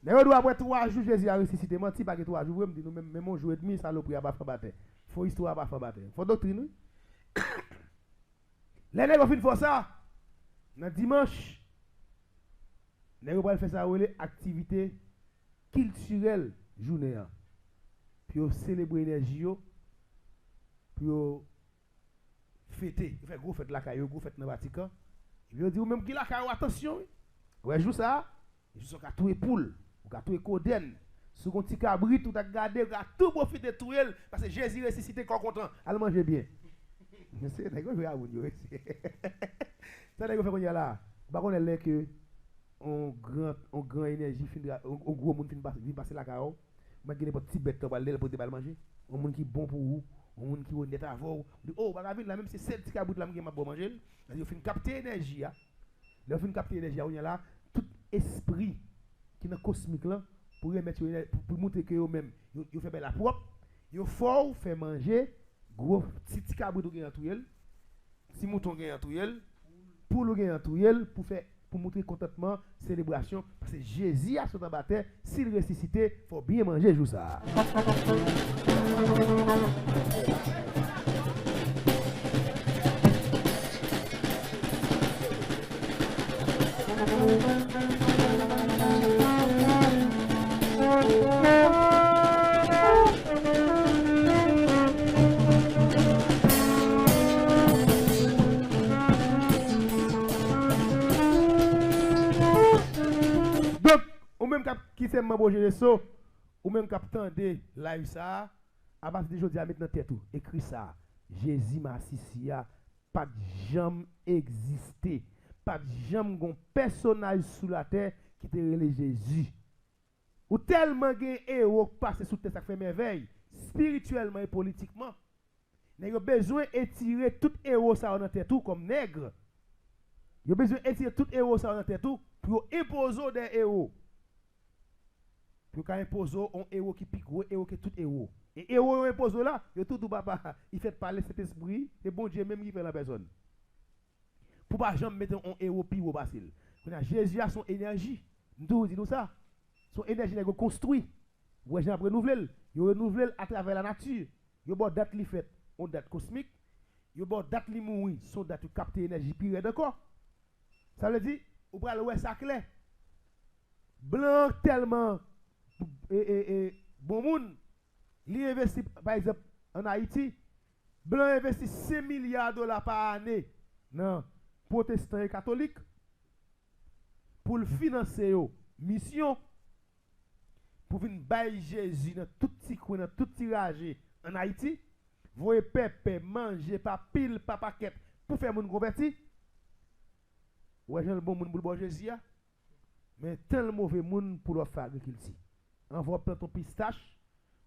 Mais on doit après 3 jours, Jésus a ressuscité. Menti pas que 3 jours, nous même un jour et demi, ça l'a pris à faire battre. Faut histoire à faire battre. Faut doctrine. Les nègres fin faire ça. Dans dimanche, nous allons faire ça une activité culturelle journée. Puis célébrer l'énergie, puis fêter. Il fait gros fête la caillou, gros fête dans le Vatican. Et puis on dit même qui la caillou, attention. Ouais, joue ça. Je suis tout les poules, tout les coden. Si on petit cabrit, tout a gardé, tout profiter de tout elle parce que Jésus ressuscité quand content. Allez manger bien. C'est d'accord, je vais vous dire. Ça n'est pas fait qu'on y a là. Par contre, elle est que on grand énergie, on gros monde vient passer la carreau. Mais qui n'est pas petit bête pour aller pour te manger. Un monde qui est bon pour vous, un monde qui est honnête à vous. Oh, bah la ville là même c'est celle qui a bout là qui m'a bon manger. Il faut capter énergie. Il faut capter énergie on y a là tout esprit qui est cosmique là pour remettre pour montrer que eux même ils fait la propre. Ils fort faire manger gros petit cabrit qui est en tout elle. Si mouton qui est en tout elle. Pour le gain pour montrer contentement, célébration, parce que Jésus a sauté en bataille, s'il ressuscité, il faut bien manger jour ça. Ou même qui c'est membre Jésus, ou même qui attendez live ça, à partir de aujourd'hui à mettre dans tête tout, écrit ça. Jésus Massissia pas jamais existé, pas jamais un personnage sur la terre qui te relève Jésus. Ou tellement gen héros passé sous terre ça fait merveille spirituellement et politiquement. Nèg besoin étirer tout héros ça dans tête tout comme nègre. Yo besoin étirer tout héros ça dans tête tout pour imposer des héros. Pour quand imposer un héros qui pique gros héros qui tout héros. Et héros impose là, yo tout papa, il fait parler cet esprit et bon Dieu même qui fait la personne. Pour pas jamais mettre un héros pire au facile. Jésus a son énergie. Nous disons ça. Son énergie est construit. Ouais, j'ai renouvelé. Il renouvelé à travers la nature. Il y a date li fait, on date cosmique. Il y a date li mourir, son date capter énergie pire d'accord. Ça veut dire ou pral ouais ça clair. Blanc tellement bon monde, li investi par exemple en Haïti, blanc investit 5 milliards de dollars par année non protestants et catholiques pour le financer yo mission pour venir bailler Jésus dans tout petit coin dans tout tirage en Haïti, voyez pépé manger pas pile pas paquet pour faire moun converti. Ouais, j'ai le bon moun pour le bon Jésus mais tel mauvais moun pour le faire agriculture. On va planter ton pistache,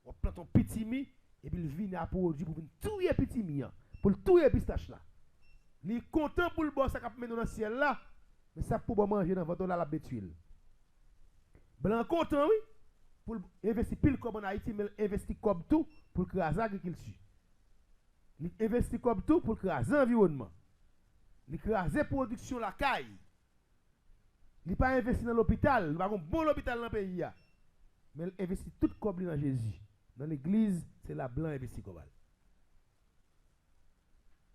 on plante ton petit mi et puis il vient à produire pour venir touyer petit mi pour le touyer pistache là. Il est content pour le boss ça cap mettre dans le ciel là, mais ça pour manger dans votre là la bétuile. Blanc content oui pour investir pile comme en Haïti mais investir comme tout pour craser l'agriculture. Il investit comme tout pour craser l'environnement. Il craser production la caille. Il pas investi dans l'hôpital, il pas un bon hôpital dans le pays mais il investit tout comme dans Jésus. Dans l'église, c'est la blanc investi comme ça.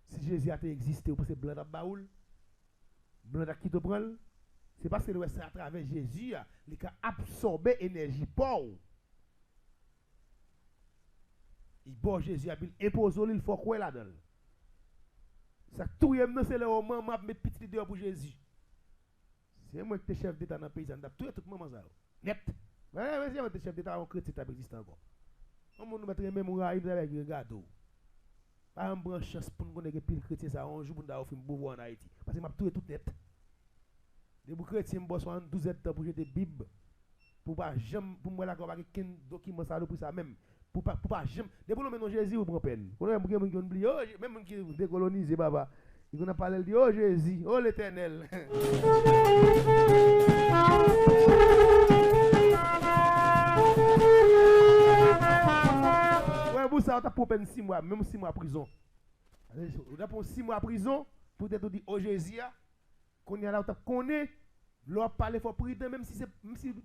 Si Jésus a existé, vous pensez blanc dans baoul, blanc dans qui te prend, c'est parce que c'est à travers Jésus, il a absorbé l'énergie pauvre. Il bon Jésus a imposé, il faut quoi là-dedans. Ça tout c'est le moment m'a mettre petit dehors pour Jésus. C'est moi qui suis chef d'état dans le pays, ça tout moment ça. Net. Ouais, c'est chef d'état en chrétien ça existe encore. On nous mettre même raïb avec un gâteau. Pas un bon chance pour nous connaître pile chrétien ça un jour pour nous offrir un pouvoir en Haïti parce que m'a tout net. Les chrétiens me bossent 12 ans pour jeter Bible pour pas jamais pour moi là qu'on pas qu'un document ça pour ça même pour pas jamais depuis nous maintenant Jésus ou prend peine. On a qui oublie même qui décolonisé baba. Il a parlé de oh Jésus, oh l'Éternel. Ouais, vous ça, on t'a pour peine 6 mois, même 6 mois en prison. On a pour 6 mois en prison, pour te dire, oh Jésus, qu'on y a là, on connaît, l'on parle, il faut prier, même si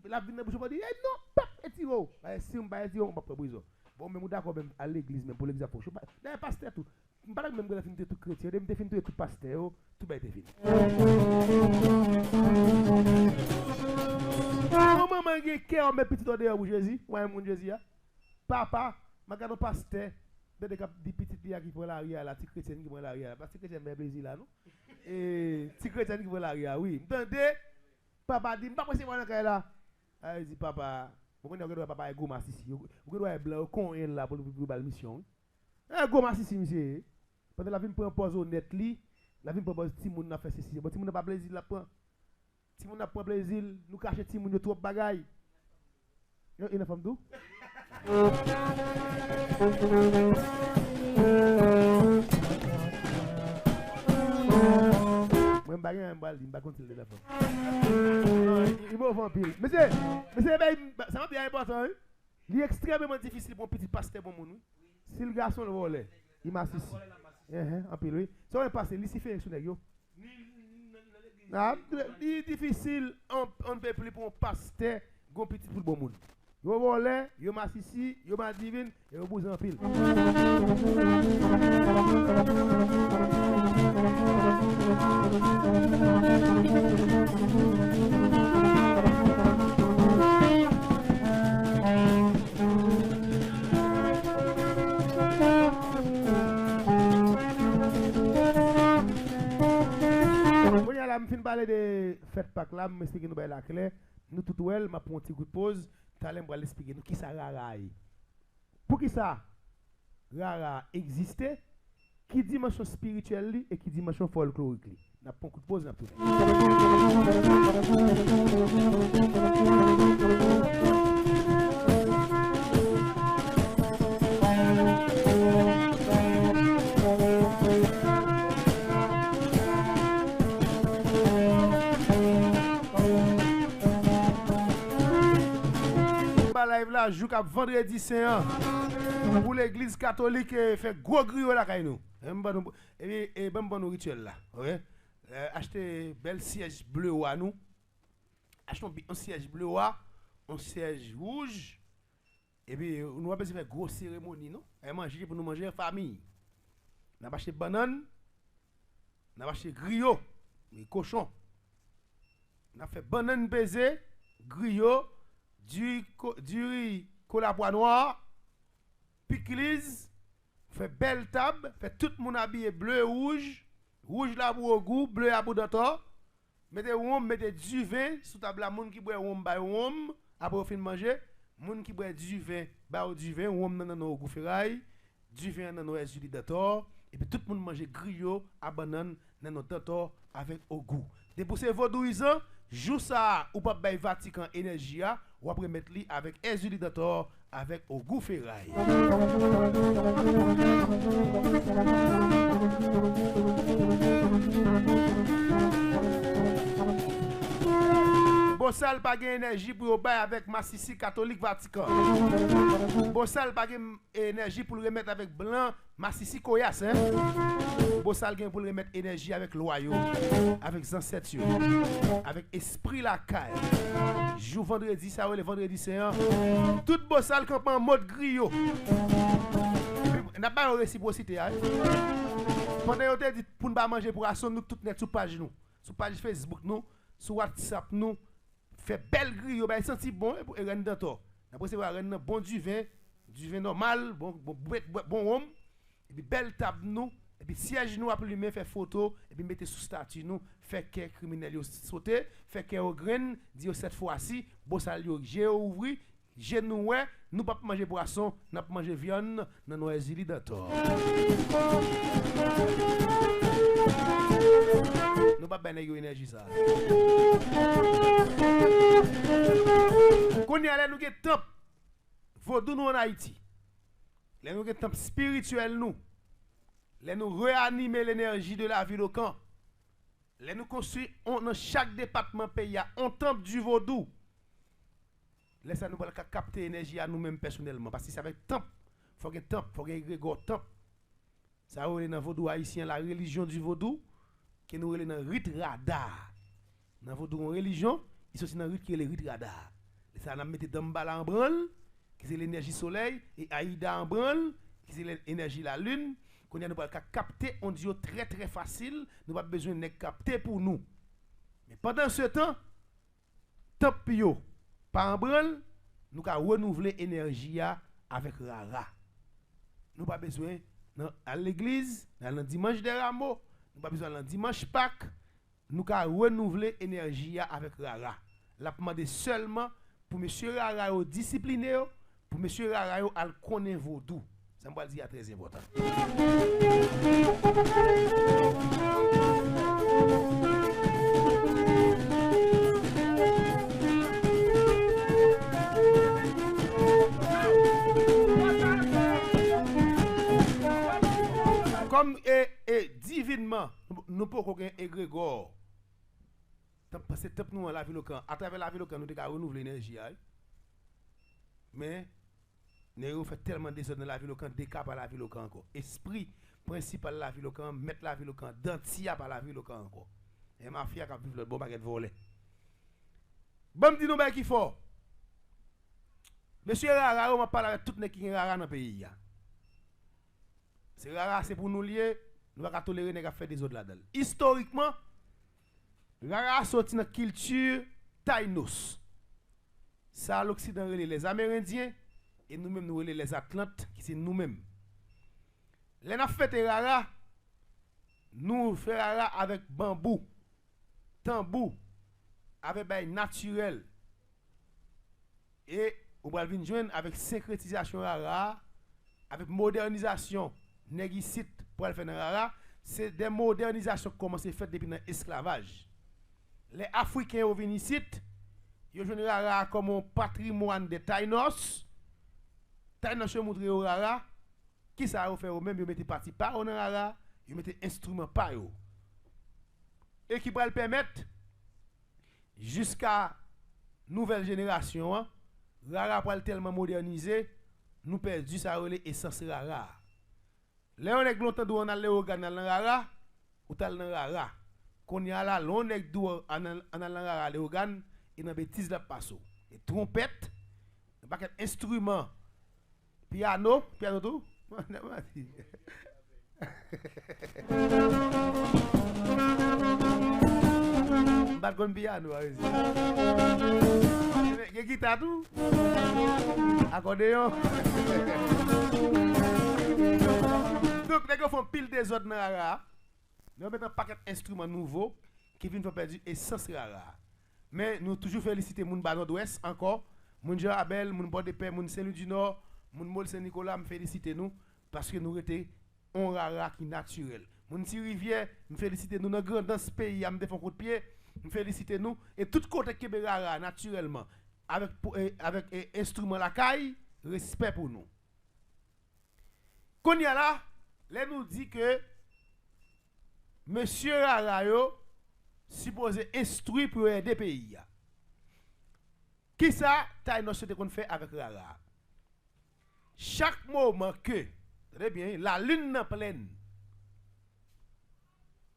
la vie n'est pas bouche, dire, eh non, pas, et tiro. Si on va dire, on va pas prison. Bon, mais on d'accord même à l'église, même pour l'église, pour d'ailleurs, pasteur, tout. Je ne sais pas même que la fin de tout chrétien, je définis tout pasteur, tout va être fini. Comment manger cœur mes petits odeurs pour Jésus? Moi mon Jésus. Papa, ma garde pasteur, des petits filles qui prend l'arrière là, petit chrétien qui prend l'arrière, parce que chrétien Brésil là non. Et petit chrétien qui prend l'arrière, oui. Entendez? Papa dit, pas possible moi là. Ah, il dit papa, vous connaissez que papa est gros massif. Vous doit être blanc con là pour la mission. Un gros massif monsieur. Parce que la vie me prend pause honnête li, la vie me propose si moun n'a fait ceci, bon si moun n'a pas plaisir la prend. Si moun n'a pas plaisir, nous cacher si moun yo trop bagaille. Il a femme d'où? Moi m'bagaille un bal, m'ba continuer la femme. Il m'a fait pile. Monsieur, ça m'a bien important. Il est extrêmement difficile pour un petit pasteur pour moun. Si le garçon le vole, il m'a assisté. En pile, oui. Ça va passer, il s'y fait sur les yo. C'est difficile, on ne peut plus pour un pasteur, un petit pour le bon monde. Yo volé, yo m'assisté, yo m'a divine, et yo bouse en pile. Je vais parler de fête Pâques là, je vais expliquer nous la clé. Nous tout elle, m'a prendre un petit coup de pause, talent pour expliquer nous qui ça rara. Pour qui ça rara existait, qui dimension spirituelle et qui dimension folklorique. N'a pas un coup de pause n'a tout. là, jour cap vendredi saint pour l'église catholique fait gros griot là kay nous. Et ben bon rituel là. OK? Acheter bel siège bleu à nous. Achetons un siège bleu un siège rouge. Et puis nous avons faire grosse cérémonie non? Et manger pour nous manger en famille. On a acheté banane, on a acheté griot, cochon. On a fait banane pesée, griot, du riz cola pois noir, pickles, fait belle table, fait tout le monde habillé bleu rouge, rouge là pour au goût, bleu à pour d'autres. Mettez du vin sous table la monde qui boit rhum ba rhum après fin manger, monde qui boit du vin ba du vin rhum nan au goût ferraille, du vin nan au jus d'or et puis tout le monde mange griot à banane nan au d'or avec au goût. Dépoussez vaudouisant, joue ça ou pas bay Vatican énergie ou après mettre li avec jus d'or avec au goût ferraille. Bossal pas gain énergie pour bailler avec Massissi catholique Vatican. Bossal pas gain énergie pour le remettre avec blanc Massissi Koyas hein. Bossal gain pour le remettre énergie avec loyaux, avec ancêtres, avec esprit la caille. Jour vendredi ça le vendredi saint. Tout Bossal camp en mode griot. N'a pas de réciprocité hein. Pendant on te dit pour ne pas manger pour asson nous tout net sur page nous, sur page Facebook nous, sur WhatsApp nous. Fait belle grille, ben senti bon et rendre d'anto. Après c'est rendre bon du vin normal, bon rhum et puis belle table nous et puis siège nous après fait photo et puis mettez sous statue nous fait que criminel yo sauter, fait que au grain dit cette fois-ci, bossal yo j'ai ouvri, j'ai nous pas manger poisson, n'a pas manger viande dans nos exili d'anto. Nous pas ben énergie ça. Qu'on y allait nous get temple vaudou nous en Haïti. Les nous get temple spirituel nous. Les nous réanimer l'énergie de la ville au camp. Les nous construire dans chaque département pays un temple du vaudou. Laissez nous pas capter énergie à nous-mêmes personnellement parce que ça va être temple. Faut que temple, faut que grégor temple. Ça on est dans vaudou haïtien la religion du vaudou qui nous relève dans rite radar. Dans vaudou religion, ils sont aussi dans rite qui est le rite radar. Et ça n'a mis Dambala en branle, qui c'est l'énergie soleil, et Aïda en branle, qui c'est l'énergie la lune. Qu'on a nous pas capter on dit très très facile, nous pas besoin de capter pour nous. Mais pendant ce temps, top yo pas en branle, nous ca renouveler énergie avec Rara. Nous pas besoin à l'église, dans le dimanche de Rameau, nous pas besoin dans le dimanche Pâques, nous ca renouveler énergie avec Rara. La demande seulement pour monsieur Rara au discipliné, pour monsieur Rara al connaître vaudou. Ça me dire très important. Comme divinement, nous pouvons gagner égrégore. Parce que nous la ville au camp, à travers la ville au camp, nous devons renouveler l'énergie. Mais nous fait tellement de dans la ville au camp, décap à la ville au camp encore. Esprit principal de la ville au camp, mettre la ville au camp, dentia par la ville au camp encore. Et ma fille a vu le bon baguette volé. Bon, dis nous qui fort. Monsieur Rara, on m'a parlé avec tout le monde qui est Rara dans le pays. C'est Rara, c'est pour nous lier, nous ne pouvons pas tolérer les faire des autres là-dedans. Historiquement, Rara sorti dans la culture Taïnos. Ça, l'Occident, les Amérindiens, et nous-mêmes, nous les Atlantes, qui sont nous-mêmes. Les n'a fait Rara, nous faisons Rara avec bambou, tambou, avec bail naturel. Et on va venir joindre avec syncrétisation Rara, avec modernisation, négicite pour le faire dans Rara. C'est des modernisations qui commencent à faire depuis l'esclavage. Les Africains au Vénicite, ils ont Rara comme un patrimoine de Taïnos. Taïnos se montre au Rara. Qui ça a fait au même, ils mettent parti par au Rara, ils mettent instrument par eux. Et qui va le permettre, jusqu'à nouvelle génération, Rara pour tellement modernisé, nous perdu ça relé essence rara. Là on est longtemps d'où on a le organe dans rara, ou tal dans rara. Qu'on y a là, l'on est d'où on a rara le organe, et dans bêtise la passe. Et trompette, pas qu'un instrument, piano tout. Pas de piano, il y a guitare tout, accordéon. Donc, les gars font pile des autres dans la rara. Nous mettons un paquet d'instruments nouveaux qui viennent faire perdre essence rara. Mais nous toujours féliciter moun ba Nord-Ouest encore, moun Jean Abel, moun Bord de Paix, moun Saint-Louis du Nord, moun Mol Saint-Nicolas, me féliciter nous parce que nous étions on rara qui naturel. Moun si rivière, me féliciter nous dans grand dans ce pays, me défend coup de pied, me féliciter nous et tout côté Québec rara naturellement avec instrument la caille, respect pour nous. Qu'on y a là, là nous dit que monsieur rara yo supposé instruire pour aider pays. Qui ça t'as une société qu'on fait avec rara? Chaque moment que, très bien, la lune est pleine,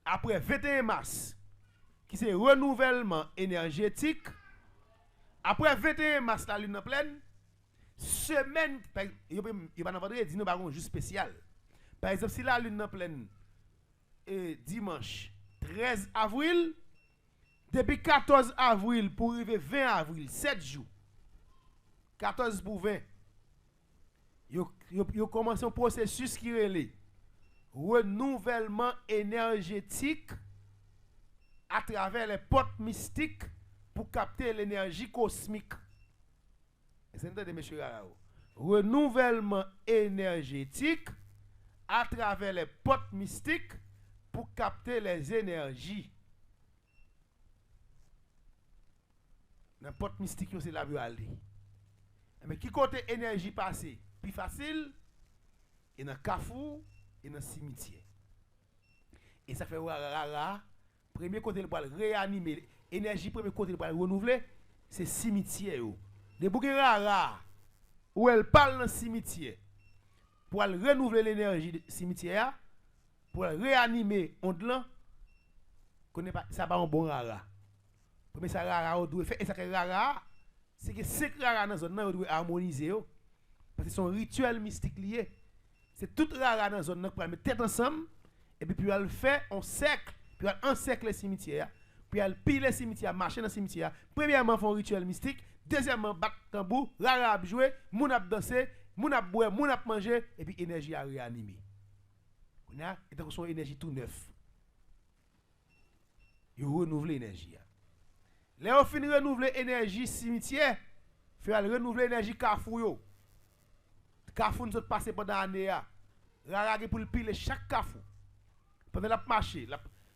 après 21 mars, qui c'est renouvellement énergétique, après 21 mars, la lune est pleine, semaine, il va avoir des dîners juste spécial. Par exemple, si la lune est pleine, dimanche 13 avril, depuis 14 avril pour arriver 20 avril, 7 jours, 14 pour 20, ils commencé un processus qui est renouvellement énergétique à travers les portes mystiques pour capter l'énergie cosmique. Vous entendez, monsieur Garao? Renouvellement énergétique à travers les portes mystiques pour capter les énergies. Dans porte mystique, c'est la aller. Mais qui côté énergie passée? Plus facile, et dans Kafou, et dans cimetière. Et ça fait rara. Premier côté, pour réanimer. Énergie, premier côté, pour renouveler, c'est cimetière. Les bouquets rara, où elle parle dans cimetière, pour renouveler l'énergie du cimetière, pour réanimer on-là, ça va un bon rara. Premier ça rara, on doit faire, et ça fait rara, c'est que ces rara dans la zone, on doit harmoniser. Parce que c'est un rituel mystique lié. C'est tout rara dans la zone pour mettre tête ensemble, et puis elle fait un cercle, puis elle encercle les cimetières, puis elle pile les cimetières, marcher dans les cimetières. Premièrement, font un rituel mystique. Deuxièmement, battre tambour, rara a joué, moun a dansé, moun a boire, moun a manger, et puis énergie a réanimé. On a son énergie tout neuf. Il renouvelle l'énergie. Là, on finit de renouveler l'énergie cimetière, il faut renouveler l'énergie Kafou. Kafou nous a passé pendant l'année. Rara pour le piler chaque Kafou. Pendant la marche,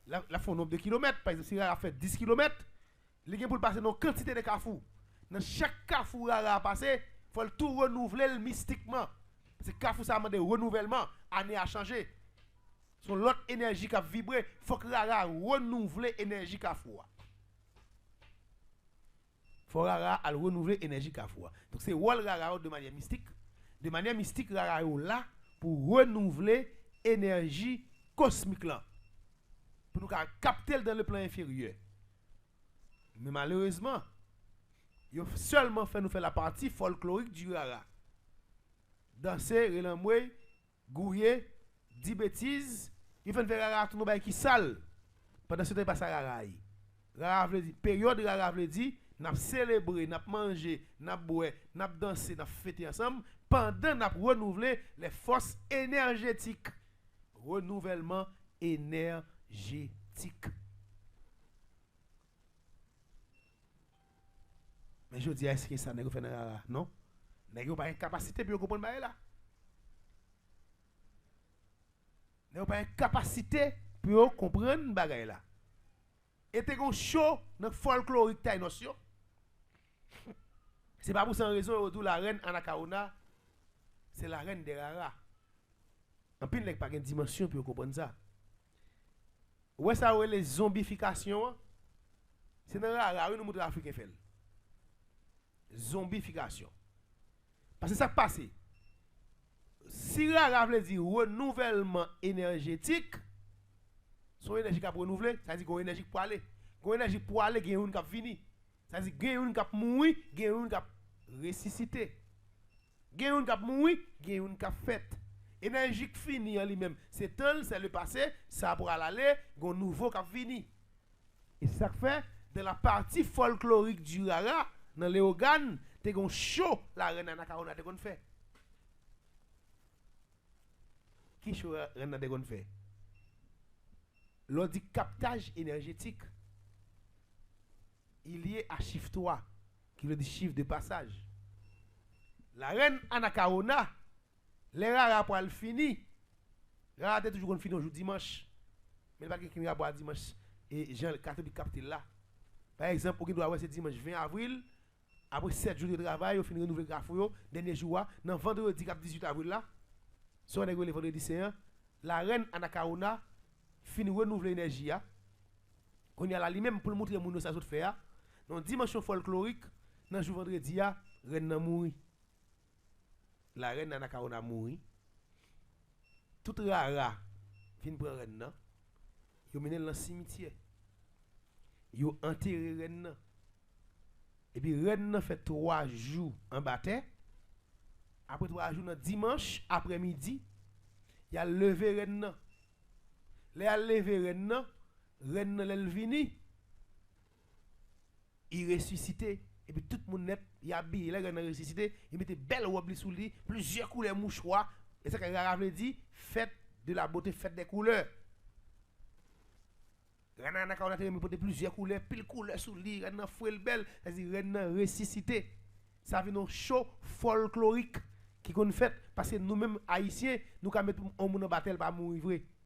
la font nombre de kilomètres. Par exemple, si Rara fait 10 km, il pour passer une quantité de Kafou. Dans chaque Kafou Rara a passé, il faut tout renouveler mystiquement. Parce que Kafou, ça demande de renouvellement. Année a changé. Son l'autre énergie qui a vibré, il faut que Rara renouvelle l'énergie Kafou. Il faut Rara renouveler l'énergie Kafou. Donc c'est Wall Rara de manière mystique. De manière mystique, Rara est là pour renouveler l'énergie cosmique là. Pour nous capter dans le plan inférieur. Mais malheureusement, il a seulement fait nous faire la partie folklorique du Rara. Danser, relamouer, gouiller, dire bêtises, il fait faire Rara tout le qui sale. Pendant ce temps, pas ça Rara. Rara veut dire, période Rara veut dire, n'a célébré, n'a mangé, n'a boire, n'a dansé, n'a fêté ensemble pendant n'a renouveler les forces énergétiques. Renouvellement énergétique. Mais je dis, est-ce que ça n'est pas fait? Non? N'est pas une capacité pour comprendre là? N'est pas une capacité pour comprendre là? Et t'es un show dans le folklorique ta notion. C'est pas pour cette raison où la reine Anakaona, c'est la reine des Rara. En plus, il n'y a pas de dimension pour comprendre ça. Où est-ce que les zombifications? C'est dans la Rara, nous montrons l'Afrique fait. Zombification. Parce que ça qui passe. Si Rara veut dire renouvellement énergétique, son énergie qui a renouvelé, ça veut dire qu'on énergie pour aller. Qu'on énergie pour aller, il y a une qui a fini. Ça veut dire qu'il y a une qui a mouru, il y a une qui a ressuscité. Il y a une qui a mouru, il y a une qui a fait. Énergie qui finit en lui-même. C'est tel, c'est le passé, ça pour aller, il y a un nouveau qui a fini. Et ça fait, dans la partie folklorique du Rara, dans les organes, tu as un show, la reine Anacaona te qu'on fait. Qui show la reine Anacaona fait? L'on dit captage énergétique. Il y est à chiffre 3, qui veut dire chiffre de passage. La reine Anacaona, les rares pour le fini. Rara toujours fini aujourd'hui dimanche. Mais pas quelqu'un qui va boire dimanche. Et Jean le catholique capte là. Par exemple, pour qu'il doit avoir ce dimanche 20 avril, après 7 jours de travail, on finit de renouveler graphe, dernier jour, dans vendredi 18 avril là, soit on est le vendredi saint, la reine Anacaona finit de renouveler l'énergie. On y a là lui-même pour montrer mon ça fait faire. Dans dimension folklorique, dans jour vendredi, la reine a mouru. La reine Anacaona a mouru. Tout rara fin prendre reine nan. Yo mené dans le cimetière. Yo enterré reine nan. Et puis reine nan fait 3 jours en bataille. Après 3 jours dans dimanche après-midi, il a levé reine nan. Il a levé reine nan elle vini. Il ressuscité et puis tout le monde net, il a habillé la reine ressuscité, il mettait belle robe sous lui, plusieurs couleurs mouchoirs et ça que Rara veut dire fête de la beauté, fête des couleurs. Reine Anacaona a porté plusieurs couleurs, pile couleurs sous lui, reine a foué belle, c'est-à-dire reine ressuscité. Ça vient un show folklorique qui qu'on fait parce que nous-mêmes haïtiens, nous quand mettre on moun en bataille pas mourir vrai.